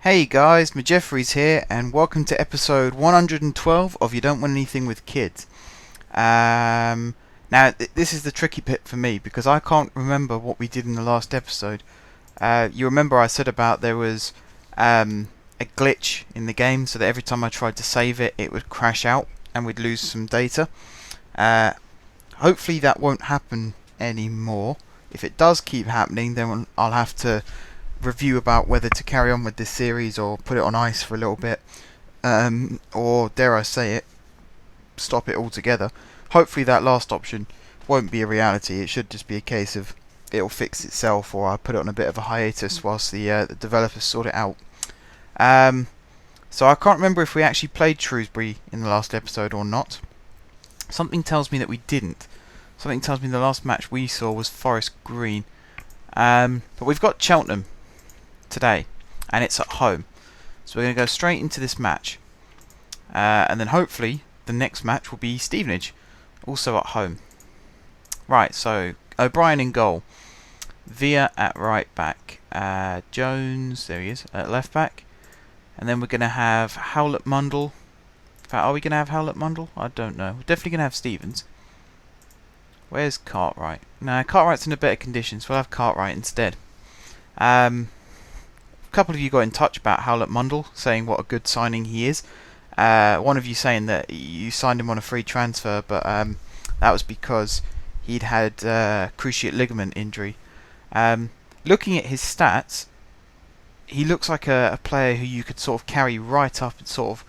Hey guys, Majeffries here, and welcome to episode 112 of You Don't Want Anything with Kids. This is the tricky bit for me because I can't remember what we did in the last episode. You remember I said about there was a glitch in the game, so that every time I tried to save it, it would crash out and we'd lose some data. Hopefully that won't happen anymore. If it does keep happening, then I'll have to review about whether to carry on with this series or put it on ice for a little bit, or dare I say it, stop it altogether. Hopefully that last option won't be a reality. It should just be a case of it'll fix itself, or I put it on a bit of a hiatus whilst the developers sort it out. So I can't remember if we actually played Shrewsbury in the last episode or not. Something tells me that we didn't. Something tells me the last match we saw was Forest Green. But we've got Cheltenham today, and it's at home, so we're going to go straight into this match, and then hopefully the next match will be Stevenage, also at home. Right, so O'Brien in goal, Villa at right back, Jones, there he is, at left back, and then we're going to have Howlett Mundle. In fact, are we going to have Howlett Mundle? I don't know. We're definitely going to have Stevens. Where's Cartwright? No, Cartwright's in a better condition, so we'll have Cartwright instead. A couple of you got in touch about Howlett Mundle, saying what a good signing he is. One of you saying that you signed him on a free transfer, but that was because he'd had cruciate ligament injury. Looking at his stats, he looks like a player who you could sort of carry right up at sort of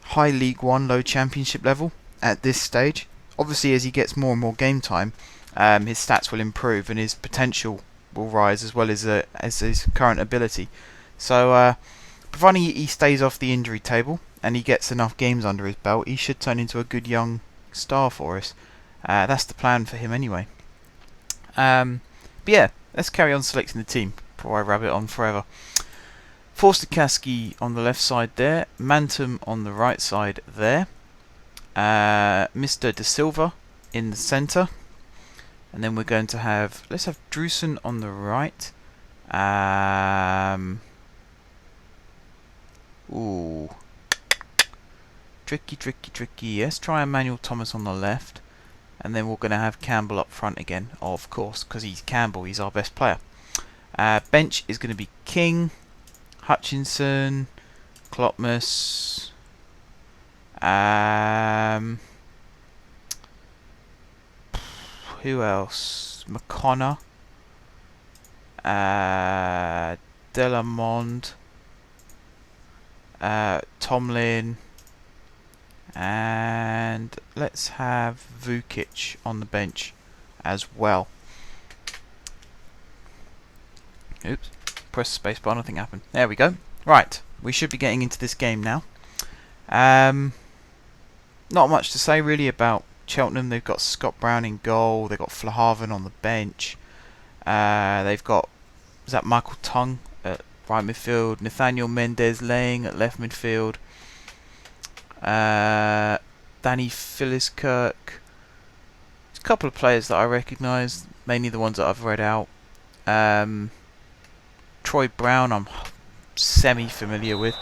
high League One, low Championship level at this stage. Obviously, as he gets more and more game time, his stats will improve and his potential will rise, as well as his current ability. So, providing he stays off the injury table and he gets enough games under his belt, he should turn into a good young star for us. That's the plan for him anyway. But yeah, let's carry on selecting the team before I rabbit on forever. Forster-Caskey on the left side there, Mantum on the right side there, Mr. De Silva in the centre, and then we're going to have, let's have Drewson on the right. Ooh. Tricky. Let's try Emmanuel Thomas on the left. And then we're going to have Campbell up front again, of course, because he's Campbell, he's our best player. Bench is going to be King, Hutchinson, Klopmus, who else? McConnor, Delamond, Tomlin, and let's have Vukic on the bench as well. Oops, press space bar, nothing happened. There we go. Right, we should be getting into this game now. Not much to say really about Cheltenham. They've got Scott Brown in goal, they've got Flahaven on the bench, they've got, is that Michael Tongue at right midfield, Nathaniel Mendez-Laying at left midfield, Danny Philliskirk. There's a couple of players that I recognise, mainly the ones that I've read out. Troy Brown I'm semi-familiar with.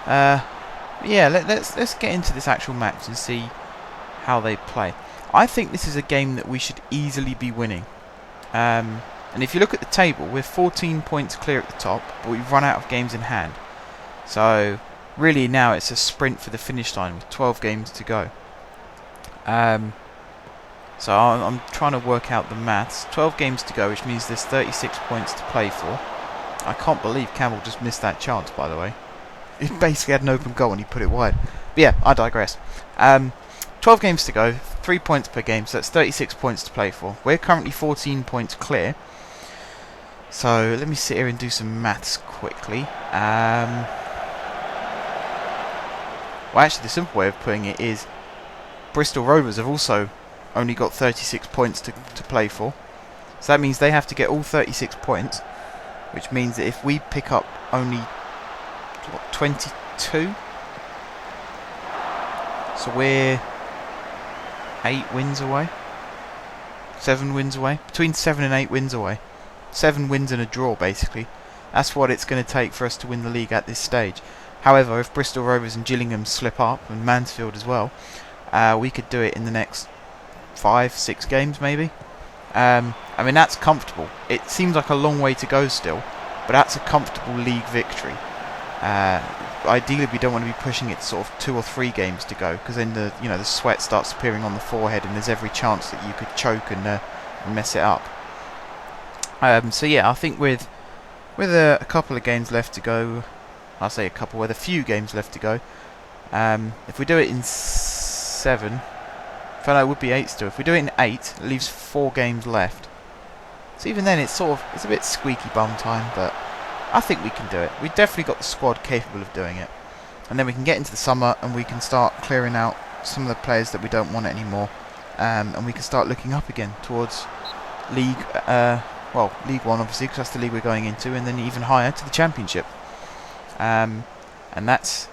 Yeah, let's get into this actual match and see how they play. I think this is a game that we should easily be winning. And if you look at the table, we're 14 points clear at the top, but we've run out of games in hand. So really now it's a sprint for the finish line with 12 games to go. So I'm trying to work out the maths. 12 games to go, which means there's 36 points to play for. I can't believe Campbell just missed that chance, by the way. He basically had an open goal and he put it wide. But yeah, I digress. 12 games to go, 3 points per game, so that's 36 points to play for. We're currently 14 points clear. So let me sit here and do some maths quickly. Well, actually, the simple way of putting it is Bristol Rovers have also only got 36 points to play for. So that means they have to get all 36 points, which means that if we pick up only 22, so we're 8 wins away, 7 wins away, between 7 and 8 wins away, 7 wins and a draw basically. That's what it's going to take for us to win the league at this stage. However, if Bristol Rovers and Gillingham slip up, and Mansfield as well, we could do it in the next 5-6 games maybe. I mean, that's comfortable. It seems like a long way to go still, but that's a comfortable league victory. Ideally, we don't want to be pushing it sort of 2 or 3 games to go, because then the sweat starts appearing on the forehead, and there's every chance that you could choke and mess it up. So yeah, I think with a couple of games left to go, I'll say a couple, with a few games left to go. If we do it in 7, it would be 8 still. If we do it in 8, it leaves 4 games left. So even then, it's a bit squeaky bum time, but I think we can do it. We've definitely got the squad capable of doing it. And then we can get into the summer and we can start clearing out some of the players that we don't want anymore. And we can start looking up again towards League 1 obviously, because that's the league we're going into, and then even higher to the Championship. And that's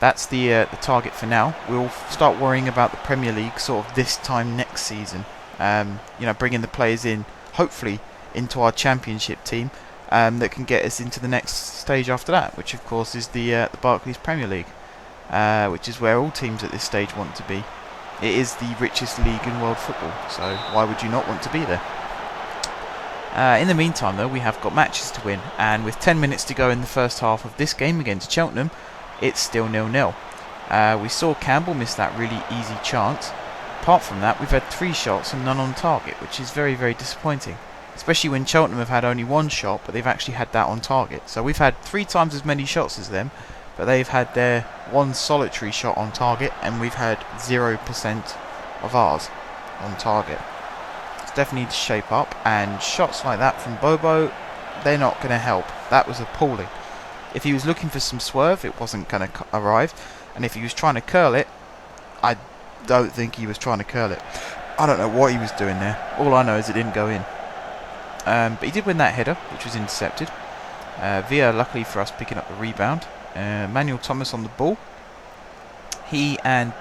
the target for now. We'll start worrying about the Premier League sort of this time next season. Bringing the players in, hopefully, into our Championship team. That can get us into the next stage after that, which of course is the Barclays Premier League, which is where all teams at this stage want to be. It is the richest league in world football, so why would you not want to be there? In the meantime though, we have got matches to win, and with 10 minutes to go in the first half of this game against Cheltenham, it's still 0-0. We saw Campbell miss that really easy chance. Apart from that, we've had 3 shots and none on target, which is very, very disappointing. Especially when Cheltenham have had only 1 shot, but they've actually had that on target. So we've had 3 times as many shots as them, but they've had their 1 solitary shot on target, and we've had 0% of ours on target. It's definitely need to shape up, and shots like that from Bobo, they're not going to help. That was appalling. If he was looking for some swerve, it wasn't going to arrive, and if he was trying to curl it, I don't think he was trying to curl it. I don't know what he was doing there. All I know is it didn't go in. But he did win that header, which was intercepted. Via, luckily for us, picking up the rebound. Manuel Thomas on the ball. He and,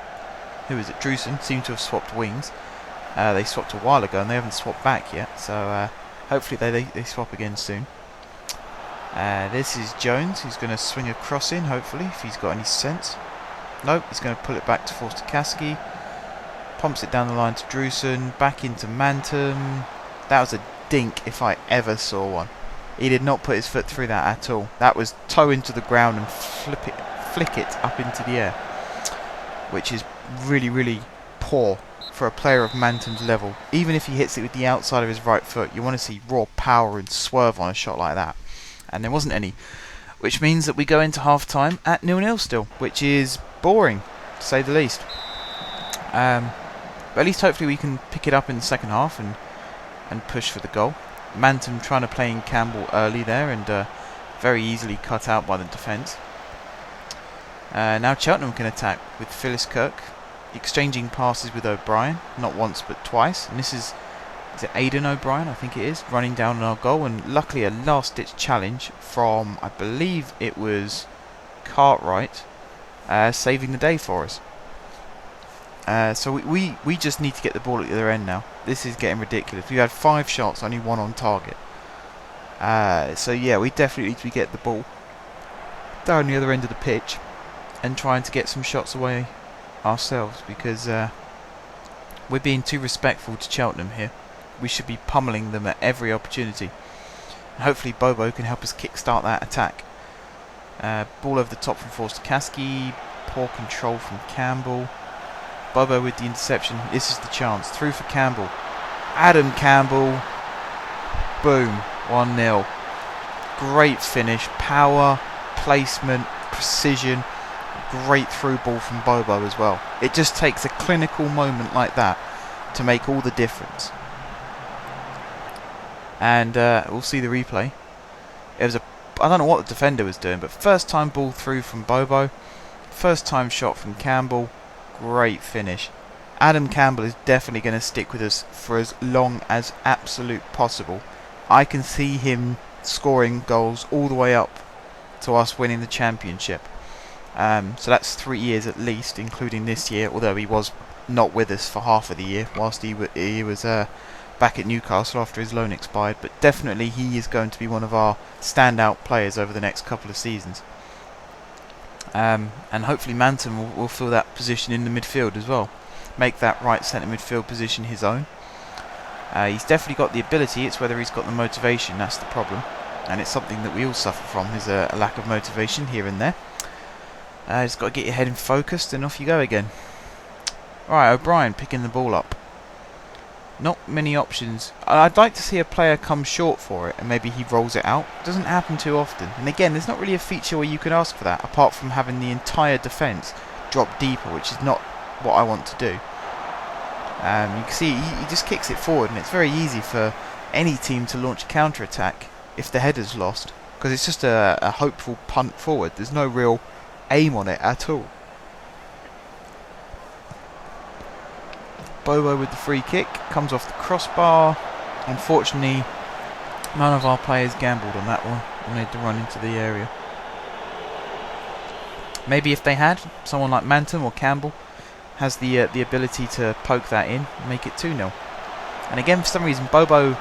Drewson, seem to have swapped wings. They swapped a while ago and they haven't swapped back yet. So hopefully they swap again soon. This is Jones, who's going to swing a cross in, hopefully, if he's got any sense. Nope, he's going to pull it back to Forster-Caskey. Pumps it down the line to Drewson. Back into Mantum. That was a dink if I ever saw one. He did not put his foot through that at all. That was toe into the ground and flick it up into the air, which is really, really poor for a player of Mantum's level. Even if he hits it with the outside of his right foot, you want to see raw power and swerve on a shot like that, and there wasn't any, which means that we go into half time at 0-0 still, which is boring to say the least. But at least hopefully we can pick it up in the second half and push for the goal. Mantum trying to play in Campbell early there and very easily cut out by the defence. Now Cheltenham can attack with Phyllis Kirk exchanging passes with O'Brien, not once but twice, and this is it Aidan O'Brien, I think it is, running down on our goal, and luckily a last ditch challenge from, I believe it was Cartwright, saving the day for us. So we just need to get the ball at the other end now. This is getting ridiculous. We had 5 shots, only 1 on target. So yeah, we definitely need to get the ball down the other end of the pitch and trying to get some shots away ourselves, because we're being too respectful to Cheltenham here. We should be pummeling them at every opportunity. And hopefully Bobo can help us kickstart that attack. Ball over the top from Forster-Caskey. Poor control from Campbell. Bobo with the interception. This is the chance. Through for Campbell. Adam Campbell. Boom. 1-0. Great finish. Power, placement, precision. Great through ball from Bobo as well. It just takes a clinical moment like that to make all the difference. And we'll see the replay. It was I don't know what the defender was doing, but first time ball through from Bobo. First time shot from Campbell. Great finish. Adam Campbell is definitely going to stick with us for as long as absolute possible. I can see him scoring goals all the way up to us winning the championship. So that's 3 years at least, including this year, although he was not with us for half of the year whilst he was back back at Newcastle after his loan expired, but definitely he is going to be one of our standout players over the next couple of seasons. And hopefully Manton will fill that position in the midfield as well, make that right centre midfield position his own. He's definitely got the ability, it's whether he's got the motivation, that's the problem. And it's something that we all suffer from, is a lack of motivation here and there. Just got to get your head in focused and off you go again. Alright, O'Brien picking the ball up. Not many options. I'd like to see a player come short for it and maybe he rolls it out. It doesn't happen too often. And again, there's not really a feature where you can ask for that, apart from having the entire defence drop deeper, which is not what I want to do. You can see he just kicks it forward, and it's very easy for any team to launch a counter-attack if the header's lost, because it's just a hopeful punt forward. There's no real aim on it at all. Bobo with the free kick, comes off the crossbar. Unfortunately, none of our players gambled on that one and made the run into the area. Maybe if they had, someone like Manton or Campbell has the ability to poke that in and make it 2-0. And again, for some reason, Bobo,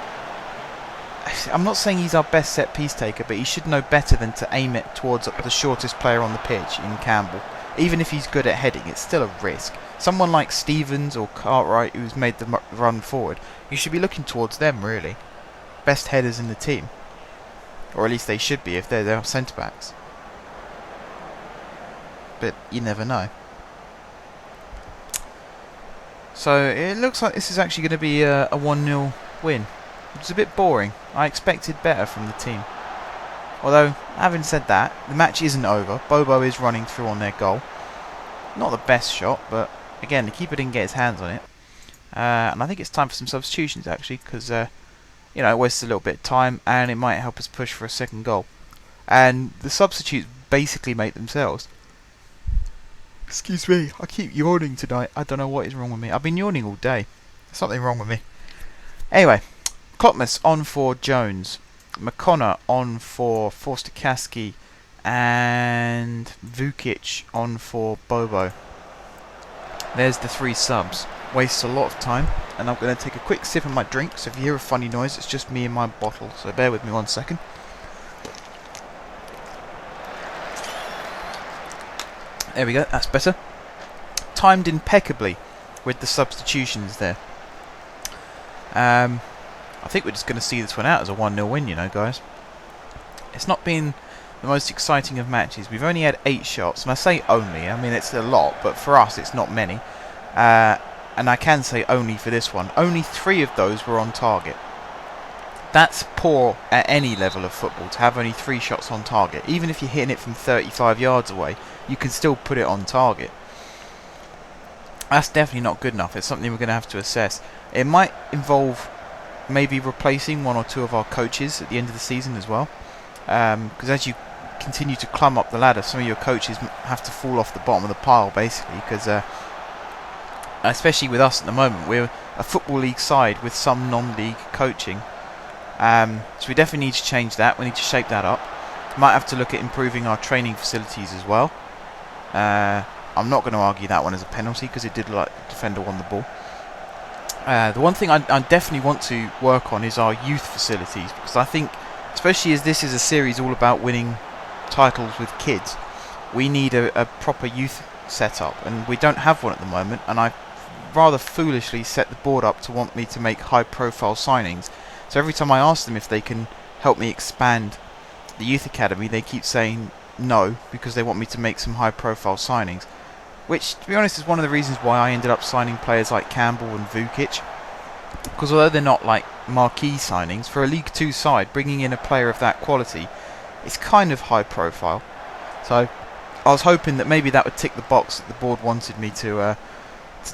I'm not saying he's our best set piece taker, but he should know better than to aim it towards the shortest player on the pitch in Campbell. Even if he's good at heading, it's still a risk. Someone like Stevens or Cartwright, who's made the run forward, you should be looking towards them, really. Best headers in the team. Or at least they should be if they're their centre-backs. But you never know. So it looks like this is actually going to be a 1-0 win. It's a bit boring. I expected better from the team. Although, having said that, the match isn't over. Bobo is running through on their goal. Not the best shot, but again, the keeper didn't get his hands on it. And I think it's time for some substitutions, actually, because it wastes a little bit of time, and it might help us push for a second goal. And the substitutes basically make themselves. Excuse me, I keep yawning tonight. I don't know what is wrong with me. I've been yawning all day. There's something wrong with me. Anyway, Klopmas on for Jones. McConnor on for Forster-Caskey. And Vukic on for Bobo. There's the 3 subs. Wastes a lot of time. And I'm going to take a quick sip of my drink. So if you hear a funny noise, it's just me and my bottle. So bear with me 1 second. There we go, that's better. Timed impeccably with the substitutions there. I think we're just going to see this one out as a 1-0 win, guys. It's not been the most exciting of matches. We've only had 8 shots, and I say only, I mean it's a lot, but for us it's not many. And I can say only for this one. Only 3 of those were on target. That's poor at any level of football, to have only 3 shots on target. Even if you're hitting it from 35 yards away, you can still put it on target. That's definitely not good enough. It's something we're going to have to assess. It might involve maybe replacing 1 or 2 of our coaches at the end of the season as well. Because as you continue to climb up the ladder, some of your coaches have to fall off the bottom of the pile, basically. Because especially with us at the moment, we're a Football League side with some non-league coaching. So we definitely need to change that. We need to shape that up. Might have to look at improving our training facilities as well. I'm not going to argue that one as a penalty because it did look like the defender won the ball. The one thing I definitely want to work on is our youth facilities, because I think, especially as this is a series all about winning titles with kids, we need a proper youth setup, and we don't have one at the moment. And I rather foolishly set the board up to want me to make high-profile signings. So every time I ask them if they can help me expand the youth academy, they keep saying no, because they want me to make some high-profile signings. Which, to be honest, is one of the reasons why I ended up signing players like Campbell and Vukic. Because although they're not like marquee signings, for a League 2 side, bringing in a player of that quality is kind of high-profile. So I was hoping that maybe that would tick the box that the board wanted me to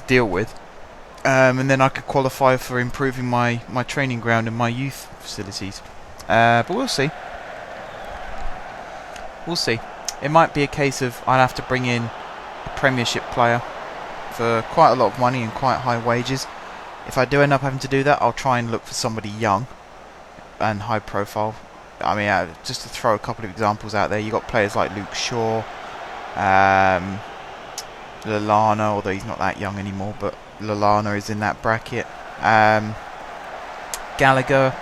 deal with. And then I could qualify for improving my training ground and my youth facilities. But we'll see. We'll see. It might be a case of I'll have to bring in a Premiership player for quite a lot of money and quite high wages. If I do end up having to do that, I'll try and look for somebody young and high profile. I mean, just to throw a couple of examples out there, you've got players like Luke Shaw, Lallana, although he's not that young anymore, but Lallana is in that bracket. Gallagher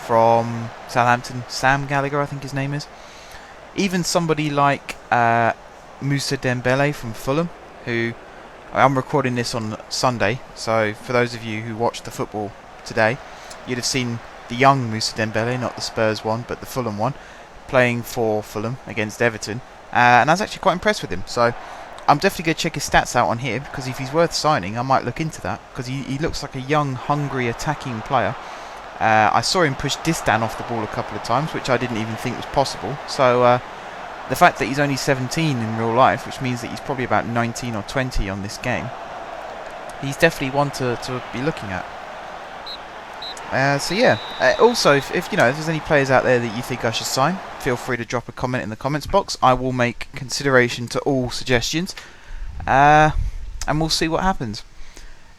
from Southampton, Sam Gallagher I think his name is. Even somebody like Moussa Dembele from Fulham, who I'm recording this on Sunday, so for those of you who watched the football today, you'd have seen the young Moussa Dembele, not the Spurs one, but the Fulham one, playing for Fulham against Everton, and I was actually quite impressed with him. So I'm definitely going to check his stats out on here, because if he's worth signing, I might look into that, because he looks like a young, hungry, attacking player. I saw him push Distan off the ball a couple of times, which I didn't even think was possible. So the fact that he's only 17 in real life, which means that he's probably about 19 or 20 on this game, he's definitely one to be looking at. So yeah, also if you know, if there's any players out there that you think I should sign, feel free to drop a comment in the comments box. I will make consideration to all suggestions, and we'll see what happens.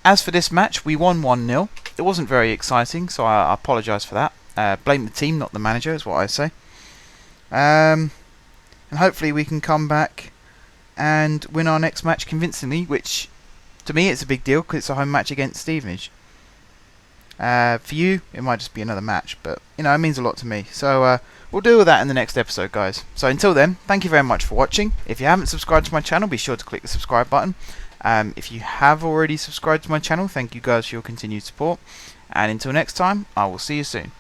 As for this match, we won 1-0. It wasn't very exciting, so I apologise for that. Blame the team, not the manager, is what I say. And hopefully we can come back and win our next match convincingly, which to me it's a big deal because it's a home match against Stevenage. For you, it might just be another match, but you know, it means a lot to me. So we'll deal with that in the next episode, guys. So until then, thank you very much for watching. If you haven't subscribed to my channel, be sure to click the subscribe button. If you have already subscribed to my channel, thank you guys for your continued support. And until next time, I will see you soon.